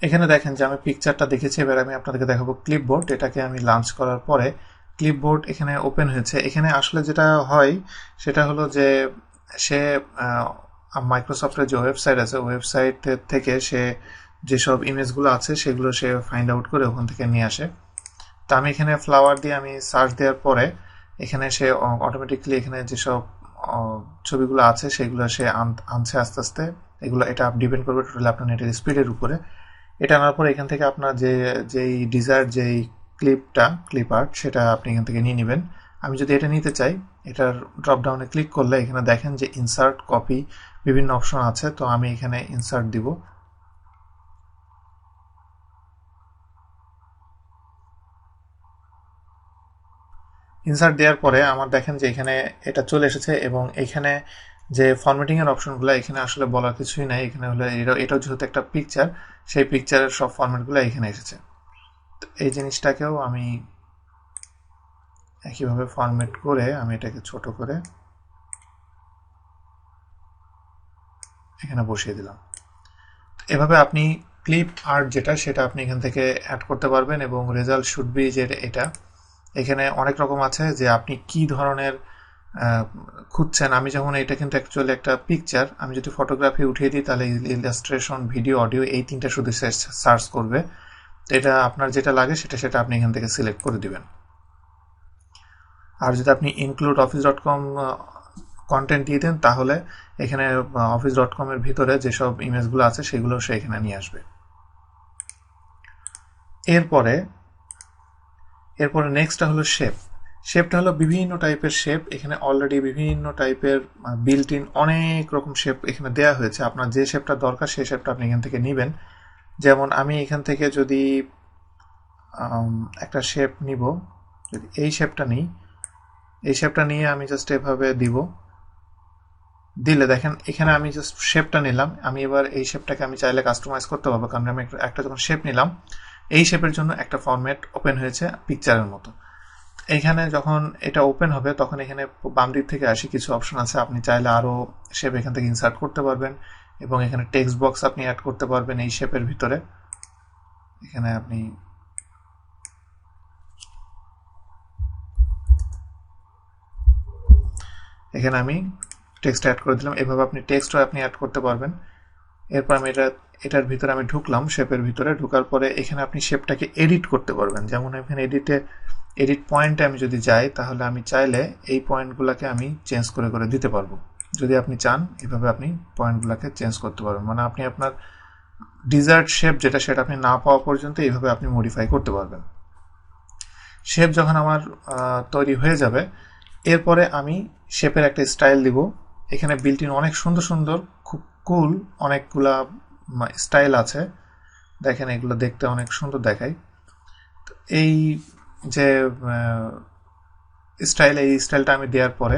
এখানে দেখেন যে আমি পিকচারটা দেখেছি। এবার আমি আপনাদেরকে দেখাবো ক্লিপবোর্ড। এটাকে আমি লঞ্চ করার পরে ক্লিপবোর্ড এখানে ওপেন হয়েছে। এখানে আসলে যেটা হয় সেটা হলো যে সে মাইক্রোসফটের যে ওয়েবসাইট আছে ওয়েবসাইট থেকে সে যেসব ইমেজগুলো আছে সেগুলো সে ফাইন্ড আউট করে ওখান থেকে নিয়ে আসে। তো আমি এখানে ফ্লাওয়ার দিয়ে আমি সার্চ দেওয়ার পরে এখানে সে অটোমেটিকলি এখানে যেসব ছবিগুলো আছে সেগুলো সে আনছে আস্তে আস্তে। এটা ডিপেন্ড করবে টোটালি আপনার নেটের স্পিডের উপরে। এটা আনার পরে এখান থেকে আপনার যেই ডিজায়ার যেই ক্লিপ আর্ট সেটা আপনি এখান থেকে নিয়ে নেবেন। আমি যদি এটা নিতে চাই, এটার ড্রপ ডাউনে ক্লিক করলে এখানে দেখেন যে ইনসার্ট, কপি বিভিন্ন অপশন আছে। তো আমি এখানে ইনসার্ট দিব। ইনসার্ট দেওয়ার পরে আমার দেখেন যে এখানে এটা চলে এসেছে এবং এখানে যে ফরম্যাটিং এর অপশনগুলো এখানে আসলে বলার কিছুই নাই। এখানে হলো এটা যেহেতু একটা পিকচার, সেই পিকচারের সব ফরম্যাটগুলো এখানে এসেছে। এই জিনিসটাকেও আমি একইভাবে ফরম্যাট করে আমি এটাকে ছোট করে এখানে বসিয়ে দিলাম। এভাবে আপনি ক্লিপ আর্ট যেটা সেটা আপনি এখান থেকে অ্যাড করতে পারবেন এবং রেজাল্ট শুড বি যে এটা। এখানে অনেক রকম আছে যে আপনি কি ধরনের খুঁজছেন। আমি যেমন এটা কিন্তু অ্যাকচুয়ালি একটা পিকচার, আমি যদি ফটোগ্রাফি উঠিয়ে দিই তাহলে ইলাস্ট্রেশন, ভিডিও, অডিও এই তিনটা শুধু সার্চ করবে। তো এটা আপনার যেটা লাগে সেটা আপনি এখান থেকে সিলেক্ট করে দিবেন। আর যদি আপনি ইনক্লুড office.com কন্টেন্ট দিয়ে দেন তাহলে এখানে office.com এর ভিতরে যেসব ইমেজগুলো আছে সেগুলো সে এখানে নিয়ে আসবে। এরপরে নেক্সটটা হলো শেপটা হলো বিভিন্ন টাইপের শেপ। এখানে অলরেডি বিভিন্ন টাইপের বিল্ট ইন অনেক রকম শেপ এখানে দেয়া হয়েছে। আপনার যে শেপটা দরকার সেই শেপটা আপনি এখান থেকে নেবেন। যেমন আমি এখান থেকে যদি একটা শেপ নিব, যদি এই শেপটা নিই, এই শেপটা নিয়ে আমি জাস্ট এভাবে দিলে দেখেন এখানে আমি জাস্ট শেপটা নিলাম। আমি এবার এই শেপটাকে আমি চাইলে কাস্টমাইজ করতে পারবো, কারণ আমি একটা যখন শেপ নিলাম এই শেপের জন্য একটা ফরম্যাট ওপেন হয়েছে পিকচারের মতো। এখানে যখন এটা ওপেন হবে তখন এখানে বাম দিক থেকে আসি কিছু অপশন আছে। আপনি চাইলে আরো শেপ এখান থেকে ইনসার্ট করতে পারবেন এবং এখানে টেক্সট বক্স আপনি অ্যাড করতে পারবেন এই শেপের ভিতরে। এখানে আপনি আমি টেক্সট অ্যাড করে দিলাম। এভাবে আপনি টেক্সটও আপনি অ্যাড করতে পারবেন। এরপর আমি এটার ভিতরে আমি ঢুকলাম, শেপের ভিতরে ঢুকার পরে এখানে আপনি শেপটাকে এডিট করতে পারবেন। যেমন এখানে এডিট পয়েন্টে আমি যদি যাই তাহলে আমি চাইলে এই পয়েন্টগুলোকে আমি চেঞ্জ করে দিতে পারবো। যদি আপনি চান এভাবে আপনি পয়েন্টগুলোকে চেঞ্জ করতে পারবেন। মানে আপনি আপনার ডিজায়ার্ড শেপ সেটা আপনি না পাওয়া পর্যন্ত এইভাবে আপনি মডিফাই করতে পারবেন। শেপ যখন আমার তৈরি হয়ে যাবে এরপরে আমি শেপের একটা স্টাইল দিব। এখানে বিল্ট ইন অনেক সুন্দর সুন্দর খুব কুল অনেকগুলা স্টাইল আছে। দেখেন এগুলো দেখতে অনেক সুন্দর দেখায়। এই যে এই স্টাইলটা আমি দেওয়ার পরে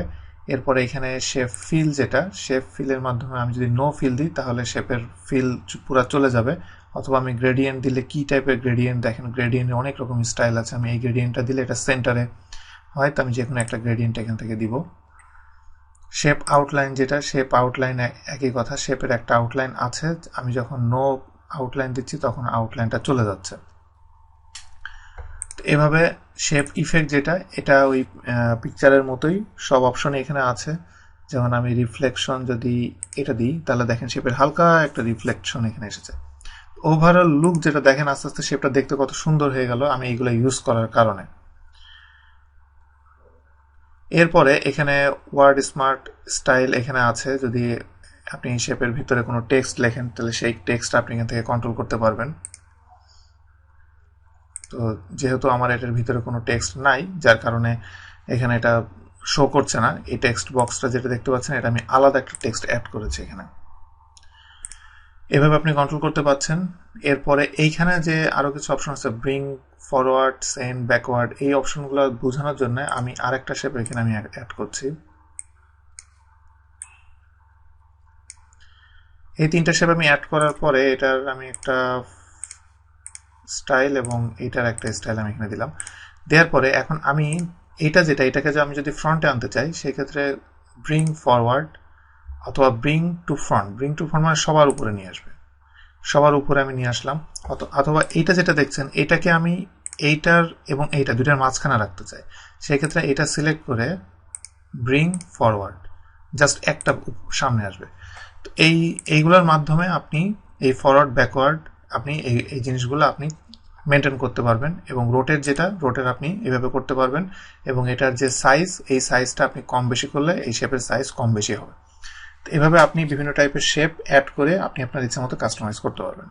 এরপরে এখানে শেপ ফিলের মাধ্যমে আমি যদি নো ফিল দিই তাহলে শেপের ফিল পুরো চলে যাবে। অথবা আমি গ্রেডিয়েন্ট দিলে কি টাইপের গ্রেডিয়েন্ট, দেখেন গ্রেডিয়েন্টের অনেক রকম স্টাইল আছে। আমি এই গ্রেডিয়েন্টটা দিলে এটা সেন্টারে হয়, তো আমি যে কোনো একটা গ্রেডিয়েন্ট এখান থেকে দিব। শেপ আউটলাইন শেপ আউটলাইন একই কথা, শেপের একটা আউটলাইন আছে। আমি যখন নো আউটলাইন দিচ্ছি তখন আউটলাইনটা চলে যাচ্ছে। এভাবে শেপ ইফেক্ট এটা ওই পিকচারের মতোই সব অপশন এখানে আছে। যেমন আমি রিফ্লেকশন যদি এটা দিই তাহলে দেখেন শেপের হালকা একটা রিফ্লেকশন এখানে এসেছে। ওভারঅল লুক যেটা দেখেন আস্তে আস্তে শেপটা দেখতে কত সুন্দর হয়ে গেল আমি এইগুলো ইউজ করার কারণে। এরপরে এখানে ওয়ার্ড স্মার্ট স্টাইল এখানে আছে। যদি আপনি শেপের ভিতরে কোনো টেক্সট লেখেন তাহলে সেই টেক্সট আপনি এখান থেকে কন্ট্রোল করতে পারবেন। তো যেহেতু আমার এটার ভিতরে কোনো টেক্সট নাই যার কারণে এখানে এটা শো করছে না। এই টেক্সট বক্সটা যেটা দেখতে পাচ্ছেন এটা আমি আলাদা একটা টেক্সট অ্যাড করেছি এখানে। এভাবে আপনি কন্ট্রোল করতে পারছেন। এরপরে এইখানে যে আরো কিছু অপশন আছে ব্রিং ফরওয়ার্ড, সেন্ড, ব্যাকওয়ার্ড, এই অপশনগুলো বোঝানোর জন্য আমি আরেকটা শেপ এখানে আমি অ্যাড করছি। এই তিনটা শেপ আমি অ্যাড করার পরে এটার আমি একটা স্টাইল এবং এটার একটা স্টাইল আমি এখানে দিলাম। দেওয়ার পরে এখন আমি এটাকে যে আমি যদি ফ্রন্টে আনতে চাই সেক্ষেত্রে ব্রিং ফরওয়ার্ড অথবা ব্রিং টু ফ্রন্ট মানে সবার উপরে নিয়ে আসবে। সবার উপরে আমি নিয়ে আসলাম, অথবা এইটা যেটা দেখছেন এটাকে আমি এইটার এবং এইটা দুইটার মাঝখানে রাখতে চাই, সেক্ষেত্রে এটা সিলেক্ট করে ব্রিং ফরওয়ার্ড, জাস্ট একটা সামনে আসবে। তো এইগুলোর মাধ্যমে আপনি এই ফরওয়ার্ড ব্যাকওয়ার্ড আপনি এই জিনিসগুলো আপনি মেনটেন করতে পারবেন, এবং রোটের আপনি এভাবে করতে পারবেন, এবং এটার যে সাইজ, এই সাইজটা আপনি কম বেশি করলে এই শেপের সাইজ কম বেশি হবে। তো এভাবে আপনি বিভিন্ন টাইপের শেপ অ্যাড করে আপনি আপনার ইচ্ছা মতো কাস্টমাইজ করতে পারবেন।